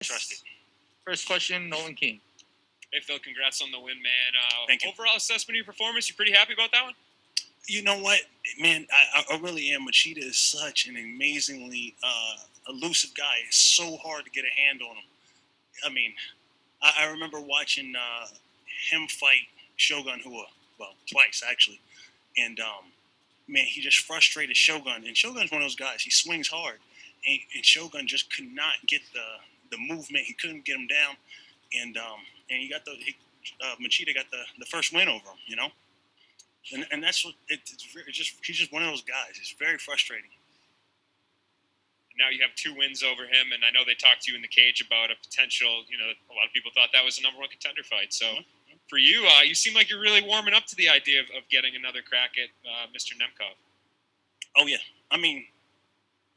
Trust it. First question, Nolan King. Hey, Phil, congrats on the win, man. Thank you. Overall assessment of your performance, you pretty happy about that one? You know what, man? I really am. Machida is such an amazingly elusive guy. It's so hard to get a hand on him. I mean, I remember watching him fight Shogun Hua, well, twice actually, and man, he just frustrated Shogun. And Shogun's one of those guys. He swings hard, and Shogun just could not get the movement. He couldn't get him down, and he got Machida got the first win over him. You know. And that's what it's just. He's just one of those guys. It's very frustrating. Now you have 2 wins over him, and I know they talked to you in the cage about a potential. You know, a lot of people thought that was a number 1 contender fight. So for you, you seem like you're really warming up to the idea of getting another crack at Mr. Nemkov. Oh yeah, I mean,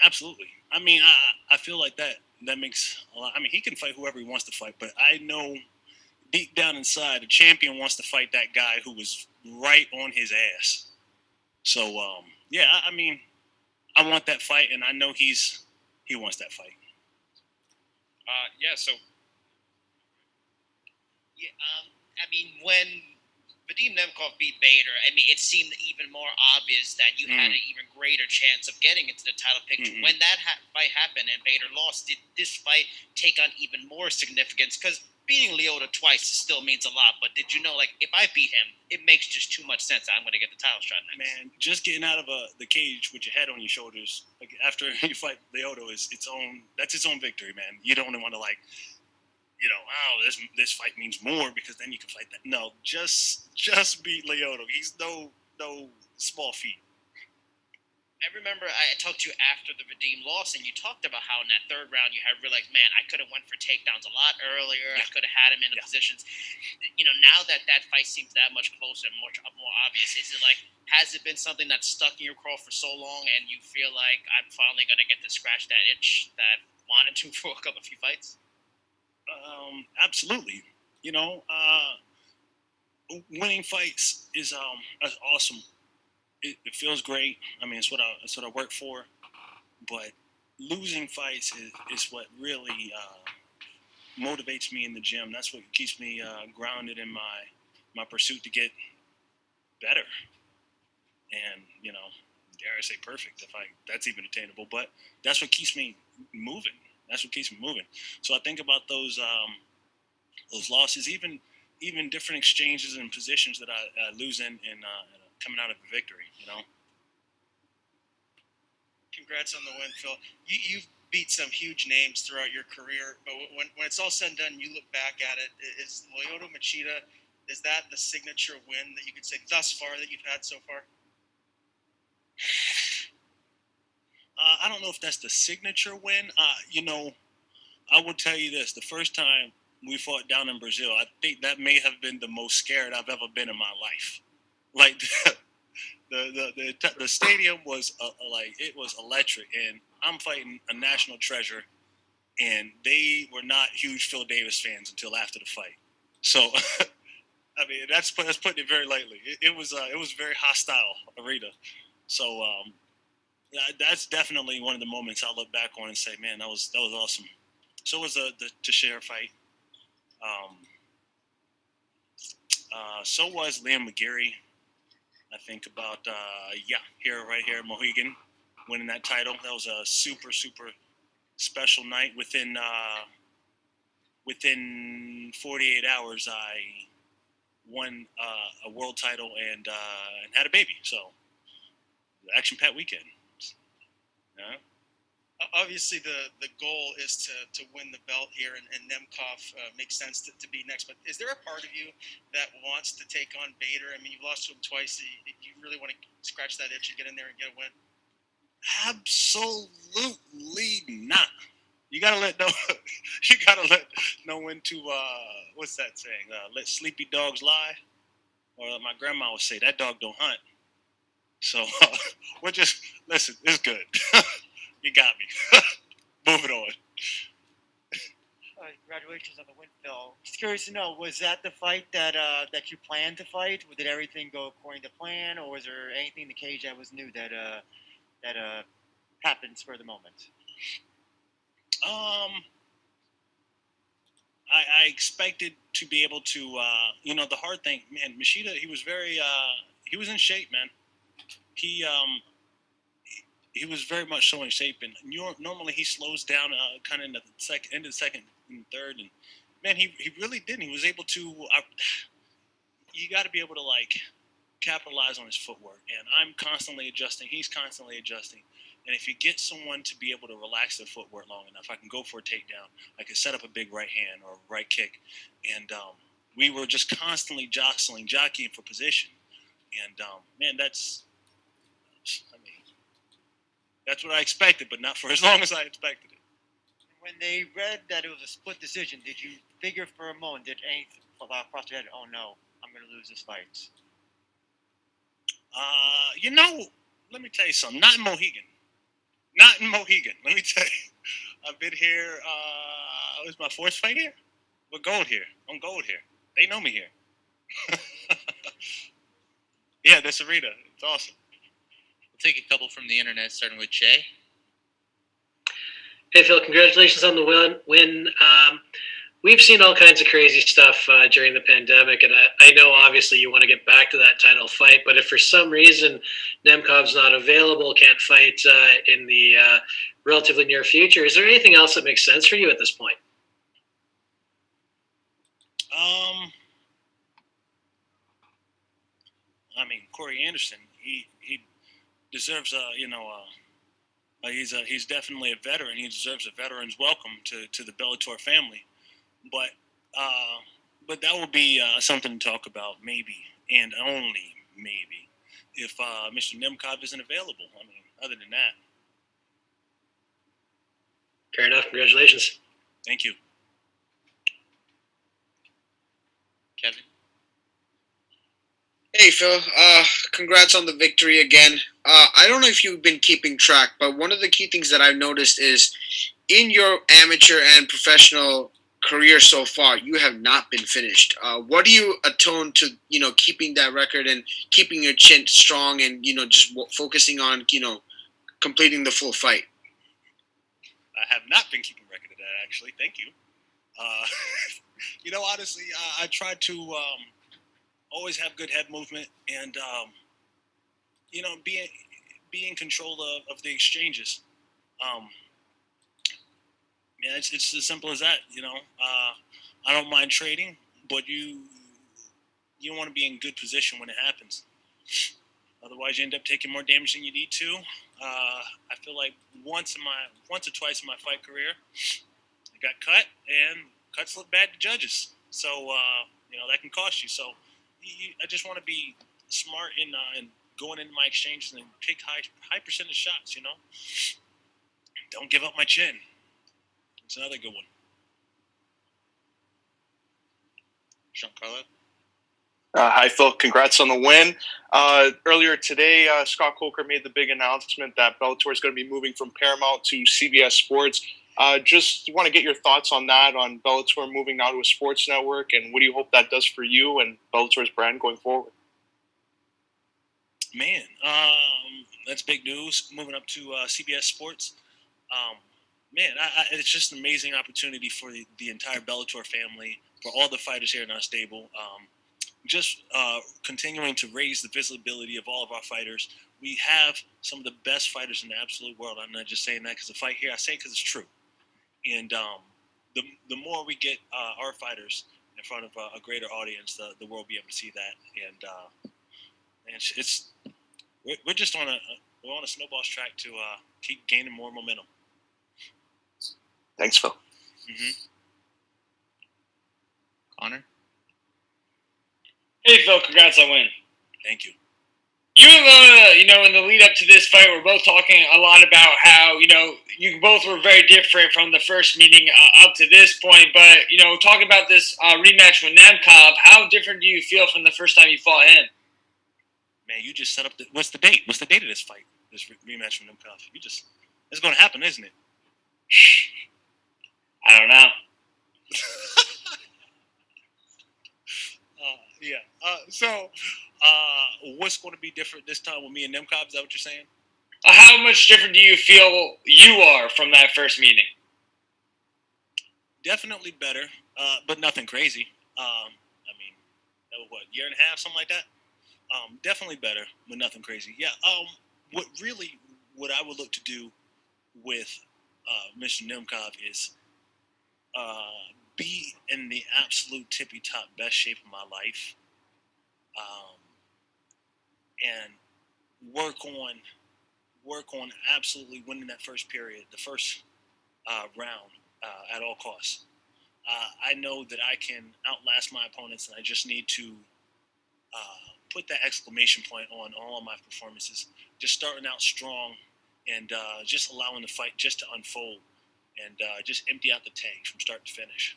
absolutely. I mean, I feel like that makes a lot. I mean, he can fight whoever he wants to fight, but I know deep down inside, the champion wants to fight that guy who was right on his ass. So, yeah, I mean, I want that fight, and I know he wants that fight. Yeah, so. Yeah, I mean, when Vadim Nemkov beat Bader, I mean, it seemed even more obvious that you had an even greater chance of getting into the title picture. When that fight happened and Bader lost, did this fight take on even more significance? Because beating Lyoto twice still means a lot, but did you know, like, if I beat him, it makes just too much sense. I'm going to get the title shot next. Man, just getting out of the cage with your head on your shoulders, like after you fight Lyoto, that's its own victory, man. You don't want to, like, you know, oh, this fight means more because then you can fight that. No, just beat Lyoto. He's no small feat. I remember I talked to you after the Vadim loss, and you talked about how in that 3rd round you had realized, man, I could have went for takedowns a lot earlier. Yeah. I could have had him in the positions. You know, now that fight seems that much closer and much more obvious, is it like, has it been something that's stuck in your craw for so long, and you feel like I'm finally going to get to scratch that itch that I wanted to for a few fights? Absolutely. You know, winning fights is awesome. It feels great. I mean, it's what I work for. But losing fights is what really motivates me in the gym. That's what keeps me grounded in my pursuit to get better. And, you know, dare I say perfect, if that's even attainable. But that's what keeps me moving. That's what keeps me moving. So I think about those losses, even different exchanges and positions that I lose in coming out of a victory, you know. Congrats on the win, Phil. You've beat some huge names throughout your career, but when it's all said and done, you look back at it, is Lyoto Machida, is that the signature win that you could say thus far that you've had so far? I don't know if that's the signature win. You know, I will tell you this. The first time we fought down in Brazil, I think that may have been the most scared I've ever been in my life. Like, the stadium was like, it was electric, and I'm fighting a national treasure, and they were not huge Phil Davis fans until after the fight. So, I mean, that's putting it very lightly. It was a very hostile arena. So, that's definitely one of the moments I look back on and say, man, that was awesome. So was the Teixeira fight. So was Liam McGeary. I think about right here, Mohegan, winning that title. That was a super, super special night. Within 48 hours, I won a world title and had a baby. So, action-packed weekend. Yeah. Obviously, the goal is to win the belt here, and Nemkov makes sense to be next. But is there a part of you that wants to take on Bader? I mean, you've lost to him twice. You really want to scratch that itch and get in there and get a win? Absolutely not. You gotta let no one to what's that saying? Let sleepy dogs lie, or my grandma would say that dog don't hunt. So we're just listen. It's good. You got me. Moving on. Congratulations on the win, Phil. Just curious to know, was that the fight that you planned to fight? Did everything go according to plan, or was there anything in the cage that was new that happened spur of the moment? I expected to be able to, the hard thing, man. Machida, he was he was in shape, man. He he was very much so in shape, and normally he slows down kind of in the end of the second and third, and man, he really didn't. He was able to. You got to be able to capitalize on his footwork, and I'm constantly adjusting. He's constantly adjusting. And if you get someone to be able to relax their footwork long enough, I can go for a takedown. I can set up a big right hand or a right kick. And we were just constantly jockeying for position. And, man, that's what I expected, but not for as long as I expected it. When they read that it was a split decision, did you figure for a moment, did anything cross your head, oh no, I'm going to lose this fight? Let me tell you something. Not in Mohegan. Not in Mohegan. Let me tell you. I've been here. It was my fourth fight here. We're gold here. I'm gold here. They know me here. Yeah, this arena. It's awesome. We'll take a couple from the internet, starting with Jay. Hey, Phil, congratulations on the win. We've seen all kinds of crazy stuff during the pandemic, and I know obviously you want to get back to that title fight, but if for some reason Nemkov's not available, can't fight in the relatively near future, is there anything else that makes sense for you at this point? I mean, Corey Anderson, he deserves he's definitely a veteran. He deserves a veteran's welcome to the Bellator family. But that will be something to talk about, maybe, and only maybe, if Mr. Nemkov isn't available. I mean, other than that. Fair enough. Congratulations. Thank you. Kevin? Hey, Phil. Congrats on the victory again. I don't know if you've been keeping track, but one of the key things that I've noticed is in your amateur and professional career so far, you have not been finished. What do you atone to, keeping that record and keeping your chin strong and, just focusing on, completing the full fight? I have not been keeping record of that, actually. Thank you. Honestly, I try to always have good head movement and, be in control of the exchanges. Yeah, it's as simple as that. I don't mind trading, but you want to be in good position when it happens. Otherwise, you end up taking more damage than you need to. I feel like once or twice in my fight career, I got cut, and cuts look bad to judges. So that can cost you. So I just want to be smart in going into my exchanges and pick high percentage shots. Don't give up my chin. It's another good one. Giancarlo? Hi, Phil. Congrats on the win. Earlier today, Scott Coker made the big announcement that Bellator is going to be moving from Paramount to CBS Sports. Just want to get your thoughts on that, on Bellator moving now to a sports network, and what do you hope that does for you and Bellator's brand going forward? Man, that's big news. Moving up to CBS Sports. Man, it's just an amazing opportunity for the entire Bellator family, for all the fighters here in our stable. Just continuing to raise the visibility of all of our fighters. We have some of the best fighters in the absolute world. I'm not just saying that because the fight here. I say it because it's true. And the more we get our fighters in front of a greater audience, the world will be able to see that. And we're just on a snowball's track to keep gaining more momentum. Thanks, Phil. Mm-hmm. Connor? Hey, Phil, congrats on win. Thank you. You and Lona, in the lead up to this fight, we're both talking a lot about how, you both were very different from the first meeting up to this point. But, talking about this rematch with Nemkov, how different do you feel from the first time you fought him? Man, you just set up what's the date? What's the date of this fight? This rematch from Nemkov? It's going to happen, isn't it? I don't know. Yeah. So, what's going to be different this time with me and Nemkov? Is that what you're saying? How much different do you feel you are from that first meeting? Definitely better, but nothing crazy. I mean, that was what, year and a half, something like that. Definitely better, but nothing crazy. Yeah. What I would look to do with Mr. Nemkov is be in the absolute tippy top best shape of my life, um, and work on absolutely winning that first period, the first round at all costs. I know that I can outlast my opponents, and I just need to put that exclamation point on all of my performances. Just starting out strong, and just allowing the fight just to unfold, and just empty out the tank from start to finish.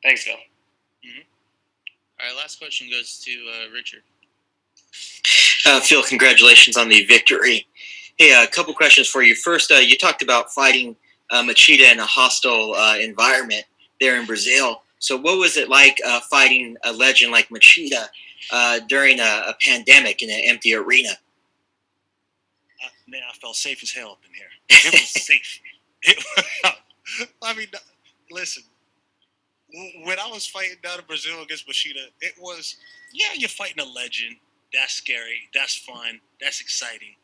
Thanks, Phil. All right, last question goes to Richard. Phil, congratulations on the victory. Hey, a couple questions for you. First, you talked about fighting Machida in a hostile environment there in Brazil. So what was it like fighting a legend like Machida during a pandemic in an empty arena? Man, I felt safe as hell up in here. It was safe. I mean, listen, when I was fighting down in Brazil against Machida, it was, yeah, you're fighting a legend. That's scary. That's fun. That's exciting.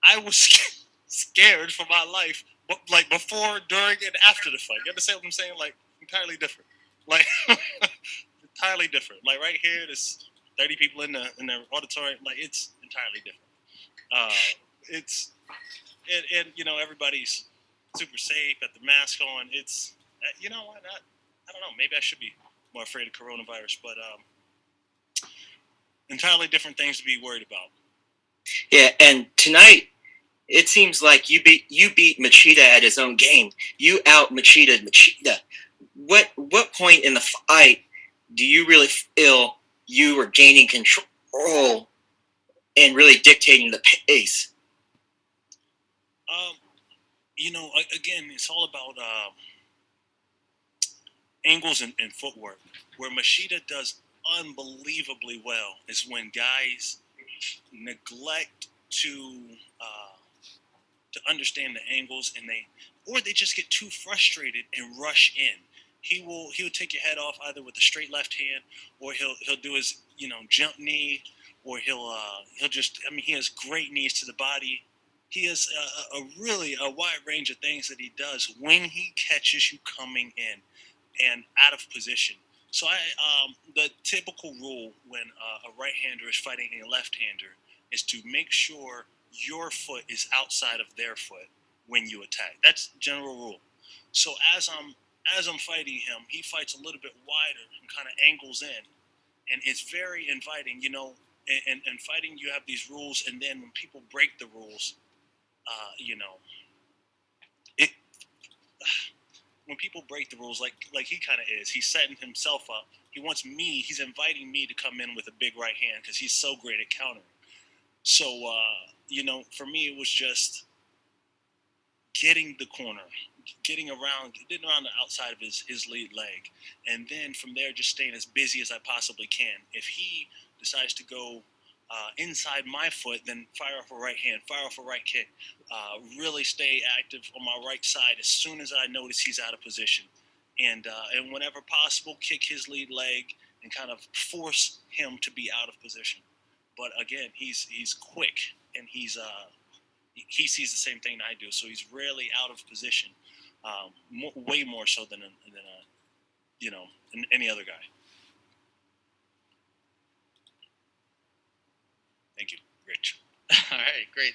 I was scared for my life, but like before, during, and after the fight. You understand what I'm saying? Like entirely different. Like entirely different. Like right here, there's 30 people in the auditorium. Like it's entirely different. It's and you know everybody's super safe, got the mask on. It's you know why not? I don't know. Maybe I should be more afraid of coronavirus, but entirely different things to be worried about. Yeah, and tonight it seems like you beat Machida at his own game. You out Machida. What point in the fight do you really feel you were gaining control and really dictating the pace? You know, again, it's all about angles and footwork. Where Machida does unbelievably well is when guys neglect to understand the angles, and they just get too frustrated and rush in. He'll take your head off either with a straight left hand, or he'll do his jump knee, or he'll just, I mean, he has great knees to the body. He has a really a wide range of things that he does when he catches you coming in and out of position. So the typical rule when a right-hander is fighting a left-hander is to make sure your foot is outside of their foot when you attack. That's general rule. So as I'm fighting him, he fights a little bit wider and kind of angles in, and it's very inviting. You know, in fighting you have these rules, and then when people break the rules, it when people break the rules, like he kind of is, he's setting himself up. He's inviting me to come in with a big right hand because he's so great at countering. So, for me, it was just getting the corner, getting around the outside of his lead leg. And then from there, just staying as busy as I possibly can. If he decides to go inside my foot, then fire off a right hand, fire off a right kick. Really stay active on my right side as soon as I notice he's out of position. And whenever possible, kick his lead leg and kind of force him to be out of position. But again, he's quick, and he sees the same thing I do, so he's rarely out of position, way more so than any other guy. Thank you, Rich. All right, great.